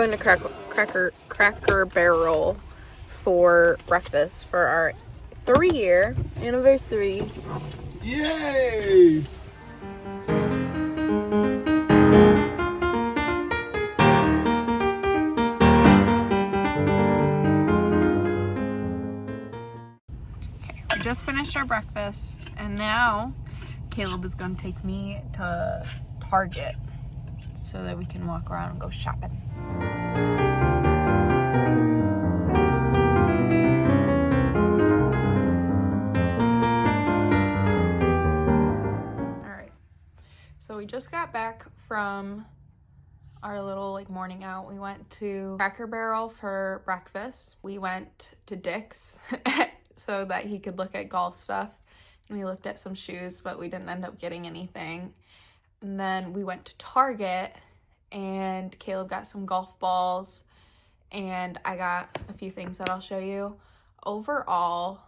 going to Cracker Barrel for breakfast for our 3-year anniversary. Yay! We just finished our breakfast, and now Caleb is going to take me to Target so that we can walk around and go shopping. Alright, so we just got back from our little morning out. We went to Cracker Barrel for breakfast. We went to Dick's so that he could look at golf stuff. And we looked at some shoes, but we didn't end up getting anything. And then we went to Target, and Caleb got some golf balls, and I got a few things that I'll show you. Overall,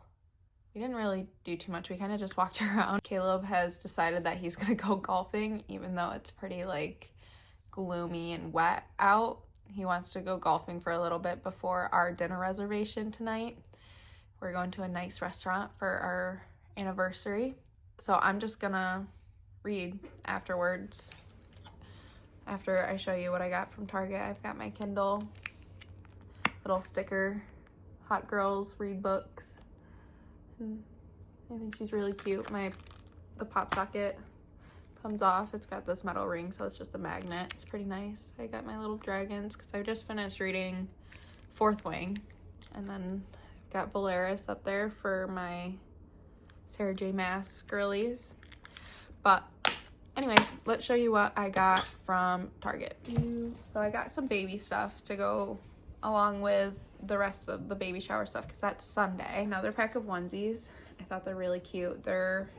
we didn't really do too much. We kind of just walked around. Caleb has decided that he's gonna go golfing, even though it's pretty gloomy and wet out. He wants to go golfing for a little bit before our dinner reservation tonight. We're going to a nice restaurant for our anniversary. So I'm just gonna read afterwards. After I show you what I got from Target. I've got my Kindle, little sticker, Hot Girls Read Books. And I think she's really cute. The pop socket comes off. It's got this metal ring, so it's just a magnet. It's pretty nice. I got my little dragons because I just finished reading Fourth Wing, and then I've got Valeris up there for my Sarah J. Maas girlies. But anyways, let's show you what I got from Target. So I got some baby stuff to go along with the rest of the baby shower stuff because that's Sunday. Another pack of onesies. I thought they're really cute. They're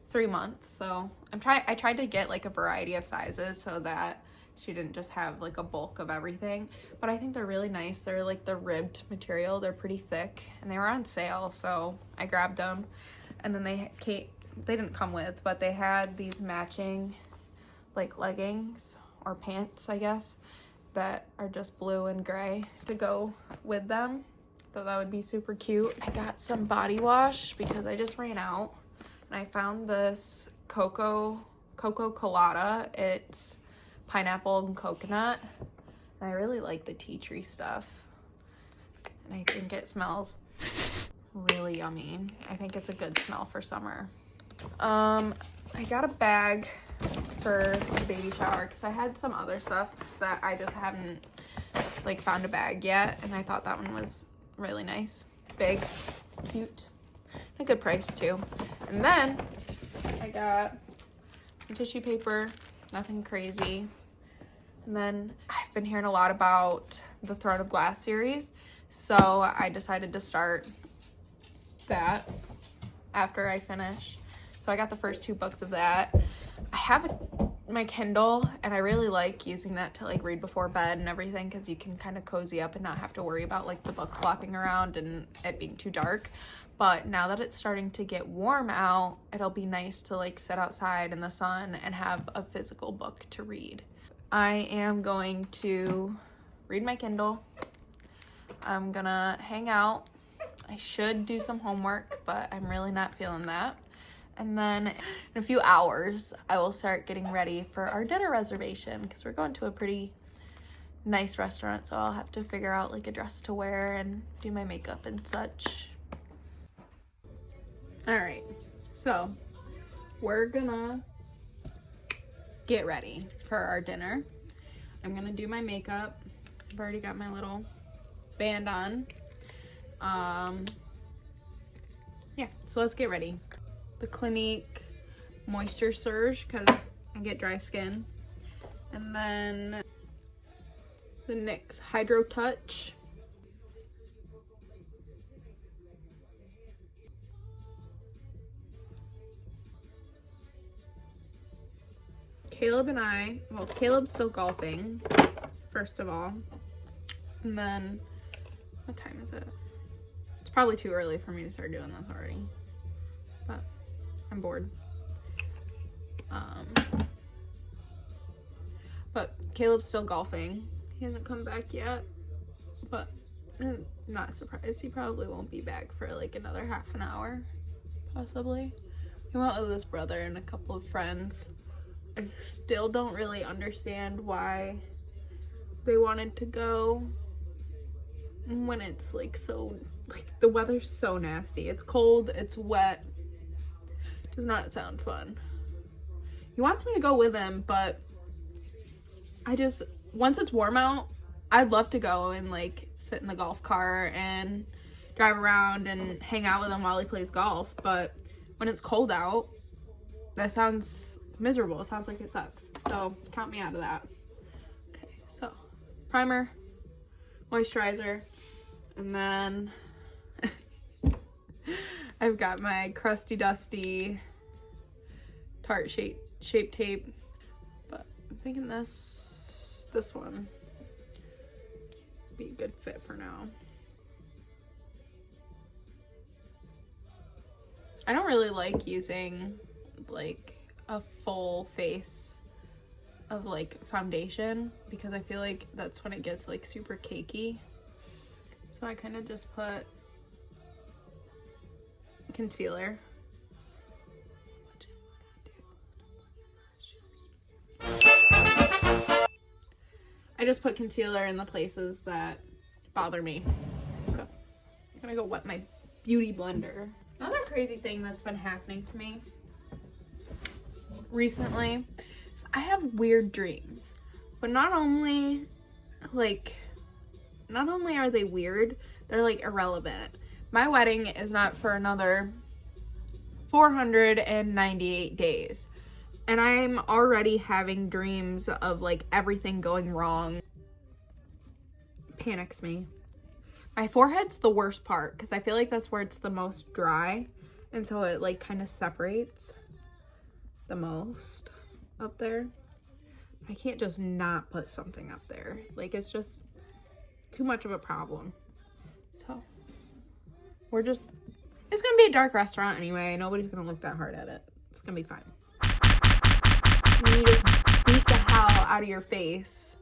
3 months, so I tried to get a variety of sizes so that she didn't just have a bulk of everything, but I think they're really nice. They're the ribbed material. They're pretty thick, and they were on sale, so I grabbed them. And then they didn't come with, but they had these matching leggings or pants, I guess, that are just blue and gray to go with them. So that would be super cute. I got some body wash because I just ran out. And I found this Cocoa Colada. It's pineapple and coconut. And I really like the tea tree stuff. And I think it smells really yummy. I think it's a good smell for summer. I got a bag for the baby shower because I had some other stuff that I just haven't found a bag yet, and I thought that one was really nice. Big, cute, a good price too. And then I got some tissue paper, nothing crazy. And then I've been hearing a lot about the Throne of Glass series, so I decided to start that after I finish. So I got the first 2 books of that. I have my Kindle, and I really like using that to read before bed and everything because you can kind of cozy up and not have to worry about the book flopping around and it being too dark. But now that it's starting to get warm out, it'll be nice to sit outside in the sun and have a physical book to read. I am going to read my Kindle. I'm gonna hang out. I should do some homework, but I'm really not feeling that. And then in a few hours, I will start getting ready for our dinner reservation because we're going to a pretty nice restaurant, so I'll have to figure out a dress to wear and do my makeup and such. All right, so we're gonna get ready for our dinner. I'm gonna do my makeup. I've already got my little band on. Yeah, so let's get ready. The Clinique Moisture Surge because I get dry skin. And then the NYX Hydro Touch. Caleb's still golfing, first of all. And then, what time is it? It's probably too early for me to start doing this already, but I'm bored. But Caleb's still golfing. He hasn't come back yet, but I'm not surprised. He probably won't be back for like another half an hour, possibly. He went with his brother and a couple of friends. I still don't really understand why they wanted to go when it's like so, like the weather's so nasty. It's cold, it's wet. Does not sound fun. He wants me to go with him, but once it's warm out, I'd love to go and like sit in the golf cart and drive around and hang out with him while he plays golf. But when it's cold out, that sounds miserable. It sounds like it sucks. So count me out of that. Okay, so primer, moisturizer, and then I've got my crusty dusty Tarte shape tape, but I'm thinking this one be a good fit for now. I don't really like using like a full face of like foundation because I feel like that's when it gets like super cakey. So I kind of just put concealer. I just put concealer in the places that bother me. So I'm gonna go wet my beauty blender. Another crazy thing that's been happening to me recently is I have weird dreams. But not only are they weird, they're like irrelevant. My wedding is not for another 498 days. And I'm already having dreams of like everything going wrong. Panics me. My forehead's the worst part because I feel like that's where it's the most dry. And so it like kind of separates the most up there. I can't just not put something up there. Like it's just too much of a problem. So it's gonna be a dark restaurant anyway. Nobody's gonna look that hard at it. It's gonna be fine. And you just beat the hell out of your face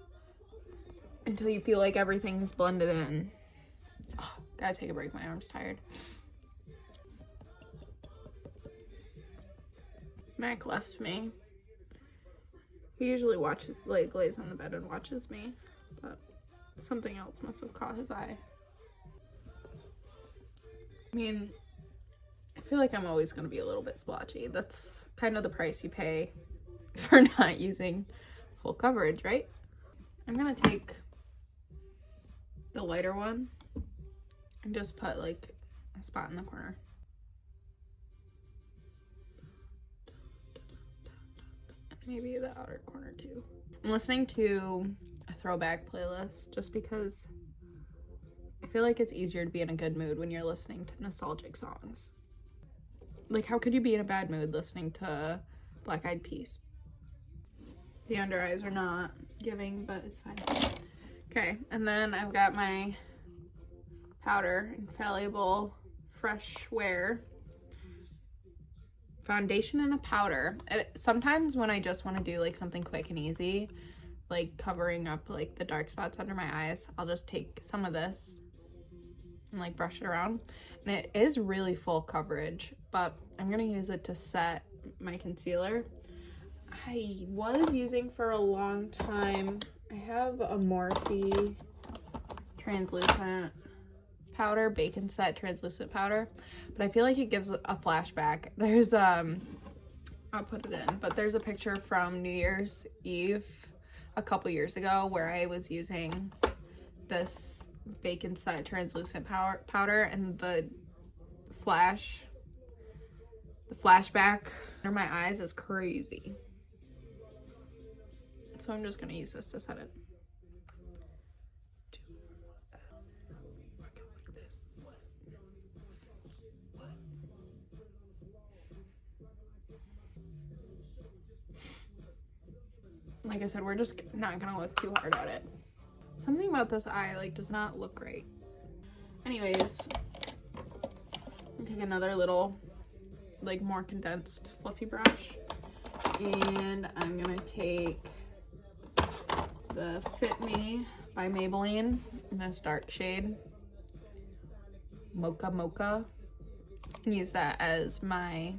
until you feel like everything's blended in. Oh, gotta take a break. My arm's tired. Mac left me. He usually lays on the bed and watches me, but something else must have caught his eye. I mean, I feel like I'm always going to be a little bit splotchy. That's kind of the price you pay for not using full coverage, right? I'm going to take the lighter one and just put like a spot in the corner. Maybe the outer corner too. I'm listening to a throwback playlist just because I feel like it's easier to be in a good mood when you're listening to nostalgic songs. Like, how could you be in a bad mood listening to Black Eyed Peas? The under eyes are not giving, but it's fine. Okay, and then I've got my powder, Infallible Fresh Wear foundation and a powder. Sometimes when I just want to do like something quick and easy, like covering up like the dark spots under my eyes, I'll just take some of this and like brush it around. And it is really full coverage, but I'm gonna use it to set my concealer. I was using for a long time, I have a Morphe translucent powder, Bacon Set translucent powder, but I feel like it gives a flashback. There's I'll put it in, but there's a picture from New Year's Eve a couple years ago where I was using this Bacon Set translucent powder, and the flashback under my eyes is crazy. So I'm just gonna use this to set it. Like I said, we're just not gonna look too hard at it. Something about this eye like does not look great. Anyways, I'll take another little like more condensed fluffy brush, and I'm gonna take the Fit Me by Maybelline in this dark shade, Mocha Mocha. And use that as my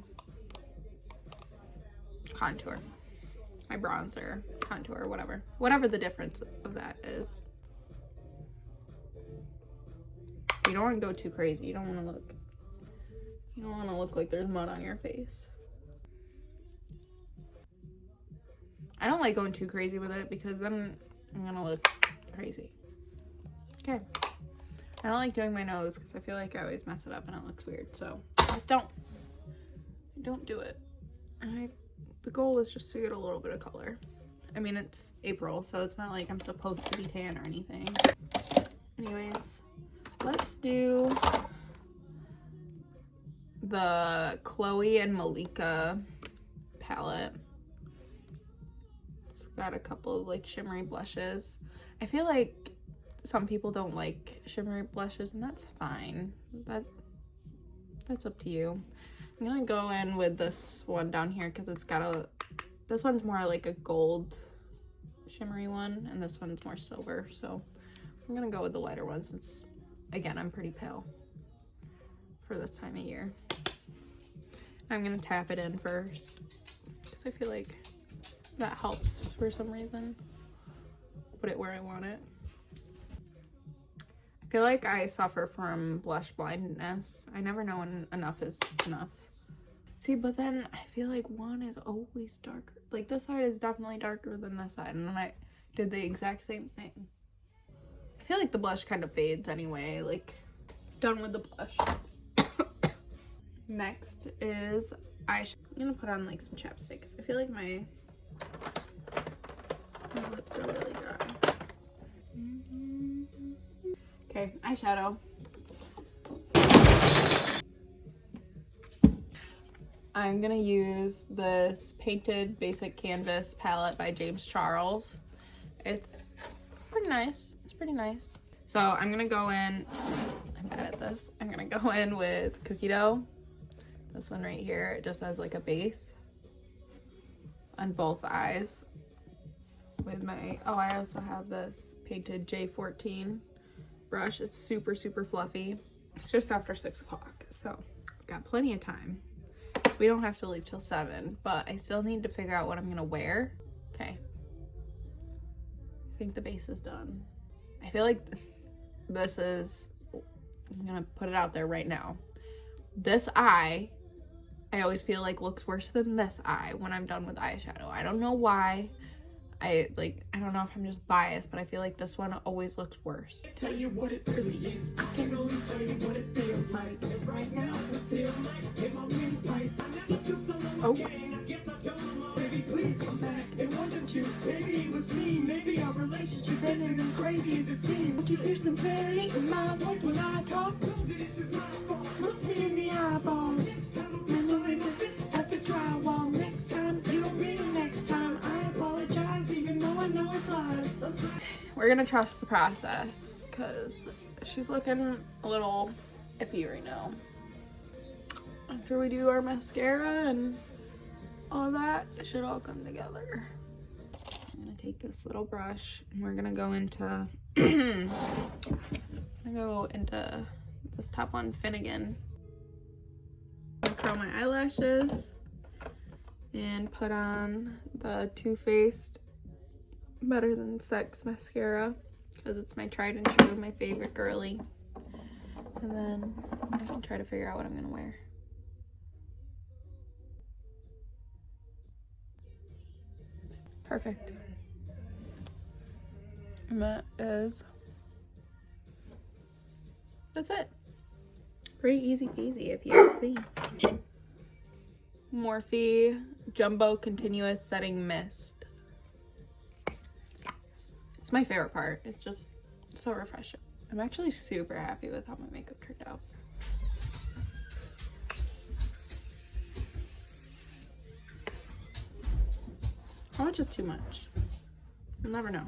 contour, my bronzer, contour, whatever the difference of that is. You don't want to go too crazy. You don't want to look like there's mud on your face. I don't like going too crazy with it because then I'm gonna look crazy. Okay. I don't like doing my nose because I feel like I always mess it up and it looks weird. So just don't do it. The goal is just to get a little bit of color. I mean, it's April, so it's not like I'm supposed to be tan or anything. Anyways, let's do the Chloe and Malika palette. It's got a couple of like shimmery blushes. I feel like some people don't like shimmery blushes, and that's fine. That's up to you. I'm gonna go in with this one down here because it's got this one's more like a gold shimmery one, and this one's more silver. So I'm gonna go with the lighter one since, again, I'm pretty pale for this time of year. I'm gonna tap it in first because I feel like that helps for some reason. Put it where I want it. I feel like I suffer from blush blindness. I never know when enough is enough. See, but then I feel like one is always darker. Like this side is definitely darker than this side, and then I did the exact same thing. I feel like the blush kind of fades anyway. Like, done with the blush. Next is I'm gonna put on like some chapstick because I feel like my lips are really dry. Okay, eyeshadow. I'm gonna use this Painted Basic Canvas palette by James Charles. It's pretty nice. It's pretty nice. So I'm gonna go in, I'm bad at this. I'm gonna go in with Cookie Dough. This one right here, it just has like a base on both eyes. With my, I also have this Painted J14 brush. It's super, super fluffy. It's just after 6 o'clock, so I've got plenty of time. So we don't have to leave till 7, but I still need to figure out what I'm gonna wear. Okay. I think the base is done. I feel like this is, I'm gonna put it out there right now. This eye, I always feel like looks worse than this eye when I'm done with eyeshadow. I don't know why. I don't know if I'm just biased, but I feel like this one always looks worse. Tell you what it really is. I can only tell you what it feels like. Right now, it's still like in my windpipe. I never stood so low again. I guess I don't know. Baby, please come back. It wasn't you. Maybe it was me. Maybe our relationship isn't as crazy as it seems. Don't you hear sincerity in my voice when I talk? This is my fault. Look me in the eyeballs. Next time I'm looking at the drywall. Next time, you don't mean next time. I apologize, even though I know it's lies. We're gonna trust the process because she's looking a little iffy right now. After we do our mascara and all that, it should all come together. I'm gonna take this little brush and we're gonna go into this top one, Finnegan. I'm gonna curl my eyelashes and put on the Too Faced Better Than Sex mascara because it's my tried and true, my favorite girly. And then I can try to figure out what I'm gonna wear. Perfect. And that's it. Pretty easy peasy if you ask me. Morphe Jumbo Continuous Setting Mist. It's my favorite part. It's just so refreshing. I'm actually super happy with how my makeup turned out. How much is too much? You'll never know.